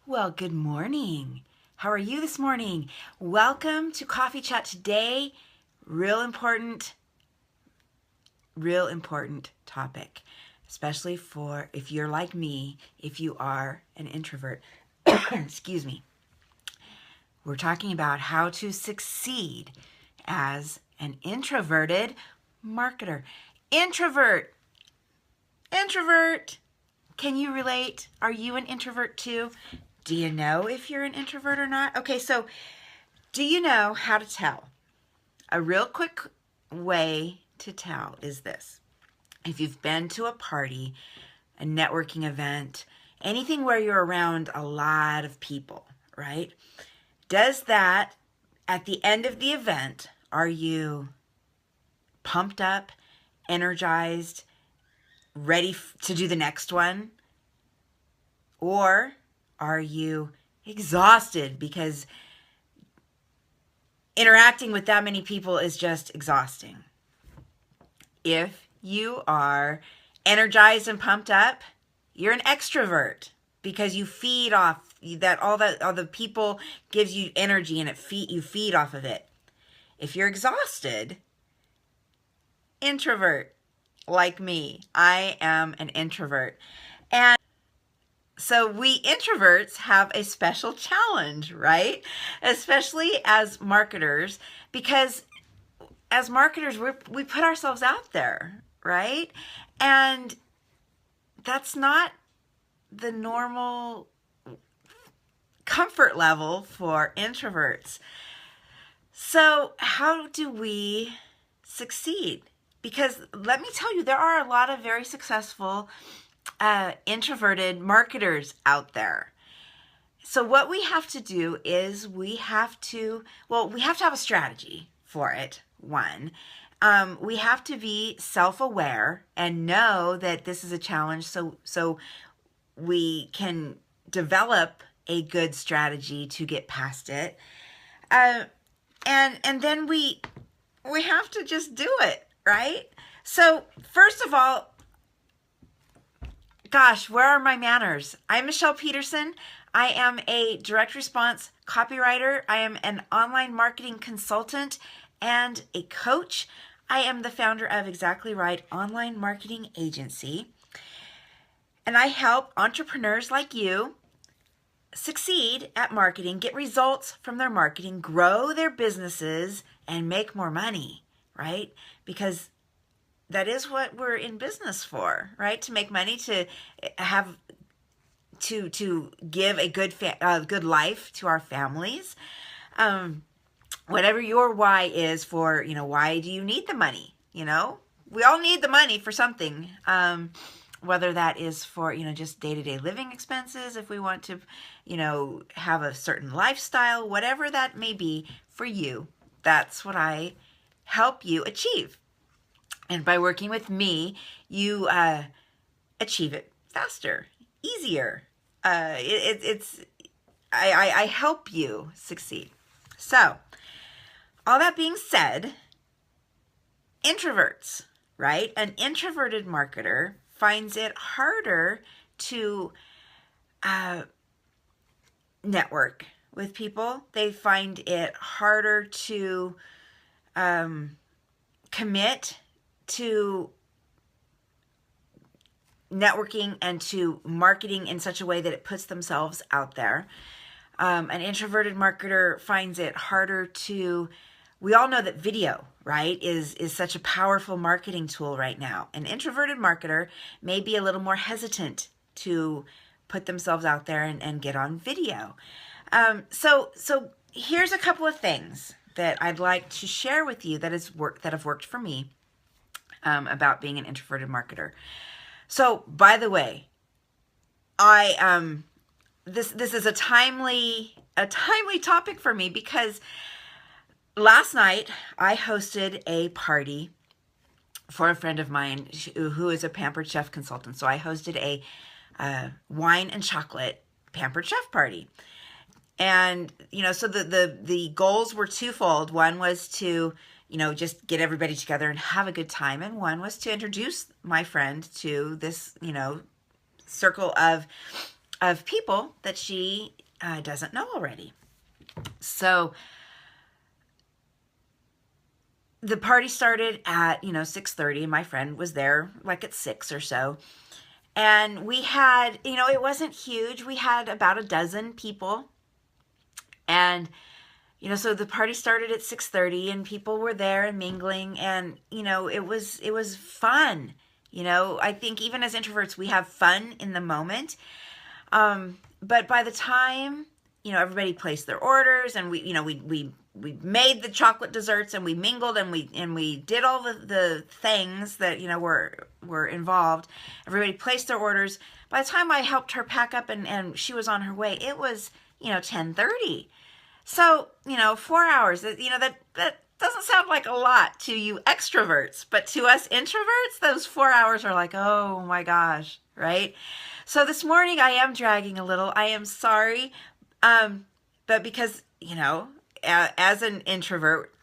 Well, good morning. How are you this morning? Welcome to Coffee Chat today. Real important topic, especially for if you're like me, if you are an introvert. Excuse me. We're talking about how to succeed as an introverted marketer. Introvert. Can you relate? Are you an introvert too? Do you know if you're an introvert or not? Okay, so do you know how to tell? A real quick way to tell is this. If you've been to a party, a networking event, anything where you're around a lot of people, right? Does that, at the end of the event, are you pumped up, energized, ready to do the next one? Or are you exhausted because interacting with that many people is just exhausting? If you are energized and pumped up, you're an extrovert because you feed off all the people gives you energy and you feed off of it. If you're exhausted, introvert, like me. I am an introvert. And so we introverts have a special challenge, right? Especially as marketers, because as marketers, we put ourselves out there, right? And that's not the normal comfort level for introverts. So how do we succeed? Because let me tell you, there are a lot of very successful introverted marketers out there. So what we have to do is we have to have a strategy for it. One, we have to be self-aware and know that this is a challenge, so we can develop a good strategy to get past it. And then we have to just do it, right? So first of all, gosh, where are my manners? I'm Michele Peterson. I am a direct response copywriter. I am an online marketing consultant and a coach. I am the founder of Exactly Right Online Marketing Agency. And I help entrepreneurs like you succeed at marketing, get results from their marketing, grow their businesses, and make more money, right? Because that is what we're in business for, right? To make money, to have, to give a good life to our families. Whatever your why is for, why do you need the money? We all need the money for something. Whether that is for, just day-to-day living expenses, if we want to, have a certain lifestyle, whatever that may be for you, that's what I help you achieve. And by working with me, you achieve it faster, easier. I help you succeed. So, all that being said, introverts, right? An introverted marketer finds it harder to network with people. They find it harder to commit to networking and to marketing in such a way that it puts themselves out there. An introverted marketer finds it harder to, we all know that video, right, is such a powerful marketing tool right now. An introverted marketer may be a little more hesitant to put themselves out there and get on video. So here's a couple of things that I'd like to share with you that have worked for me about being an introverted marketer. So, by the way, this is a timely topic for me because last night I hosted a party for a friend of mine who is a Pampered Chef consultant. So I hosted a wine and chocolate Pampered Chef party. And, so the goals were twofold. One was to, just get everybody together and have a good time. And one was to introduce my friend to this, circle of of people that she doesn't know already. So the party started at 6:30. My friend was there like at 6 or so, and we had, it wasn't huge. We had about a dozen people, and so the party started at 6:30, and people were there and mingling, and it was fun. I think even as introverts, we have fun in the moment. But by the time everybody placed their orders, and we made the chocolate desserts, and we mingled, and we did all the things that were involved. Everybody placed their orders. By the time I helped her pack up and she was on her way, it was 10:30. So 4 hours. That doesn't sound like a lot to you extroverts, but to us introverts, those 4 hours are like, oh my gosh, right? So this morning I am dragging a little. I am sorry, but because as an introvert,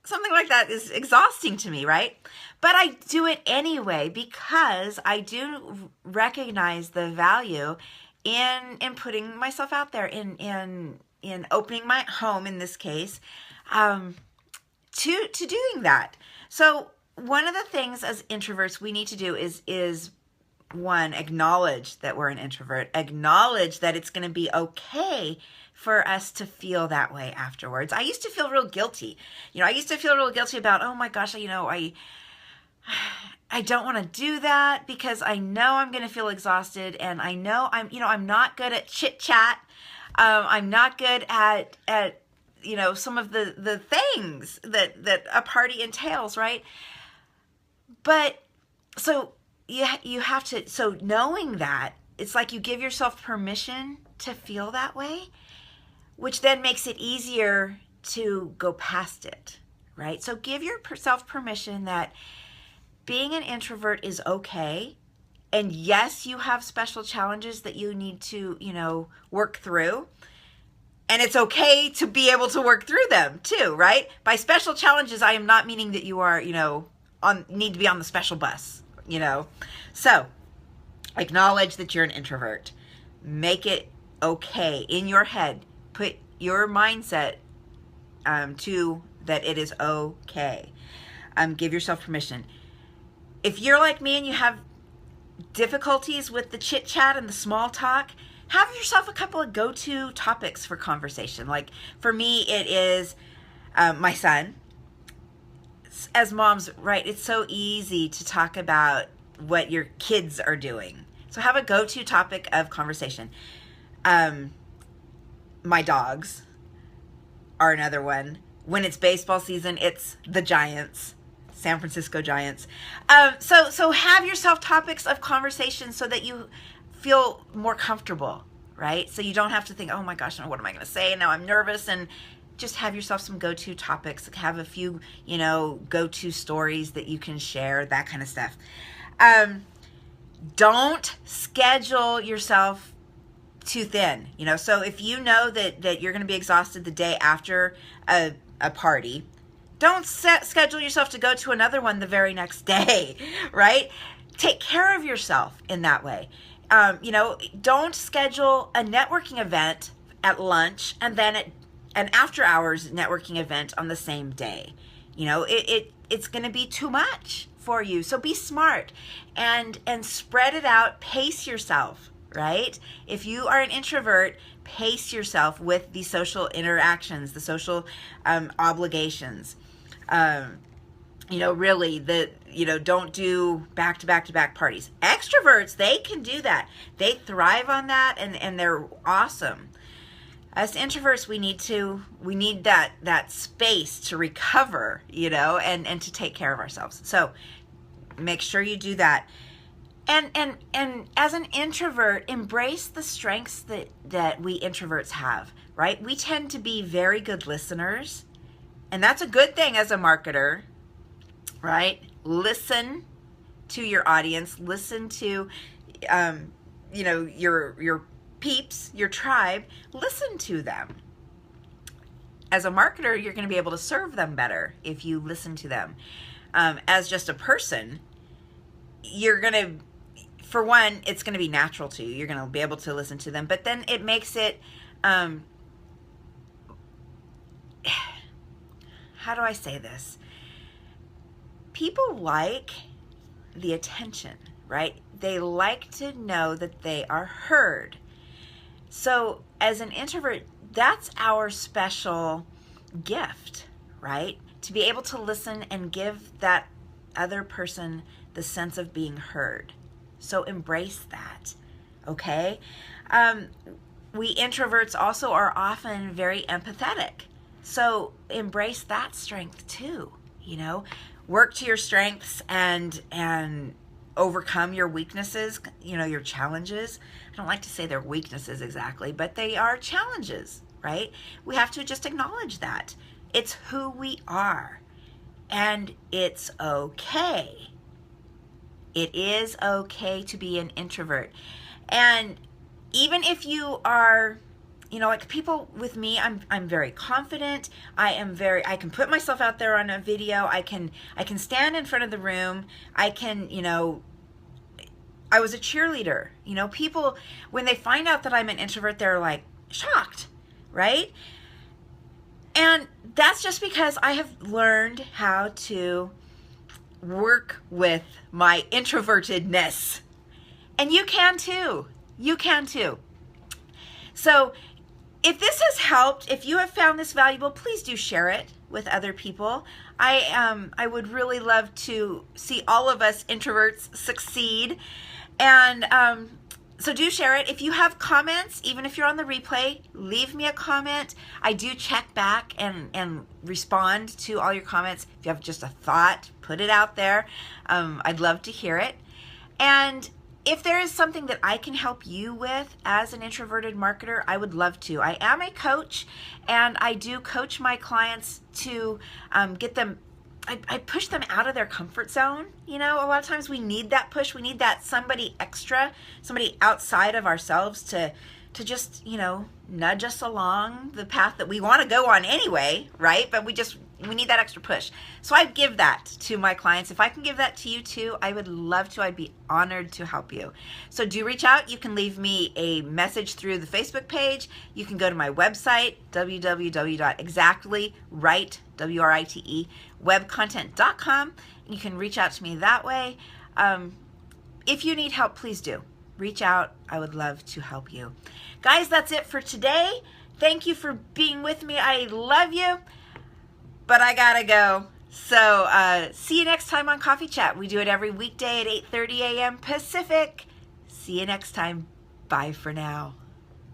something like that is exhausting to me, right? But I do it anyway because I do recognize the value in putting myself out there, in opening my home in this case, to doing that. So one of the things as introverts we need to do is one, acknowledge that we're an introvert, acknowledge that it's going to be okay for us to feel that way afterwards. I used to feel real guilty. I used to feel real guilty about, oh my gosh, I don't want to do that because I know I'm going to feel exhausted, and I know I'm not good at chit chat. I'm not good at some of the things that a party entails, right? But so you have to, so knowing that, it's like you give yourself permission to feel that way, which then makes it easier to go past it, right? So give yourself permission that being an introvert is okay. And yes, you have special challenges that you need to, work through. And it's okay to be able to work through them too, right? By special challenges, I am not meaning that you are, need to be on the special bus, So acknowledge that you're an introvert. Make it okay in your head. Put your mindset to that it is okay. Give yourself permission. If you're like me and you have difficulties with the chit chat and the small talk, have yourself a couple of go-to topics for conversation. Like for me, it is my son. As moms, right, it's so easy to talk about what your kids are doing. So have a go-to topic of conversation. My dogs are another one. When it's baseball season, it's the Giants. San Francisco Giants. So have yourself topics of conversation so that you feel more comfortable, right? So you don't have to think, oh my gosh, what am I going to say? Now I'm nervous. And just have yourself some go-to topics. Have a few, go-to stories that you can share, that kind of stuff. Don't schedule yourself too thin. So if you know that you're going to be exhausted the day after a party, don't schedule yourself to go to another one the very next day, right? Take care of yourself in that way. Don't schedule a networking event at lunch and then an after hours networking event on the same day. It's going to be too much for you. So be smart and spread it out. Pace yourself, right? If you are an introvert, pace yourself with the social interactions, the social obligations. Really, don't do back-to-back parties. Extroverts, they can do that. They thrive on that, and they're awesome. As introverts, we need that space to recover, and to take care of ourselves. So make sure you do that. And as an introvert, embrace the strengths that we introverts have, right? We tend to be very good listeners, and that's a good thing as a marketer, right? Listen to your audience, listen to, your peeps, your tribe, listen to them. As a marketer, you're going to be able to serve them better if you listen to them. As just a person, you're going to for one, it's going to be natural to you. You're going to be able to listen to them, but then it makes it, how do I say this? People like the attention, right? They like to know that they are heard. So as an introvert, that's our special gift, right? To be able to listen and give that other person the sense of being heard. So embrace that, okay? We introverts also are often very empathetic. So embrace that strength too, you know? Work to your strengths and overcome your weaknesses, you know, your challenges. I don't like to say they're weaknesses exactly, but they are challenges, right? We have to just acknowledge that. It's who we are, and it's okay. It is okay to be an introvert. And even if you are, you know, like people with me, I'm very confident. I can put myself out there on a video. I can stand in front of the room. I can, you know, I was a cheerleader. You know, people, when they find out that I'm an introvert, they're like shocked, right? And that's just because I have learned how to work with my introvertedness. And you can too. You can too. So if this has helped, if you have found this valuable, please do share it with other people. I would really love to see all of us introverts succeed. And so do share it. If you have comments, even if you're on the replay, leave me a comment. I do check back and respond to all your comments. If you have just a thought, put it out there. I'd love to hear it. And if there is something that I can help you with as an introverted marketer, I would love to. I am a coach, and I do coach my clients to get them, I push them out of their comfort zone. You know, a lot of times we need that push. We need that somebody extra, somebody outside of ourselves to just, you know, nudge us along the path that we want to go on anyway, right? But we need that extra push. So I give that to my clients. If I can give that to you too, I would love to. I'd be honored to help you. So do reach out. You can leave me a message through the Facebook page. You can go to my website, www.exactly.webcontent.com. You can reach out to me that way. If you need help, please do. Reach out. I would love to help you. Guys, that's it for today. Thank you for being with me. I love you. But I gotta go. So see you next time on Coffee Chat. We do it every weekday at 8:30 a.m. Pacific. See you next time. Bye for now.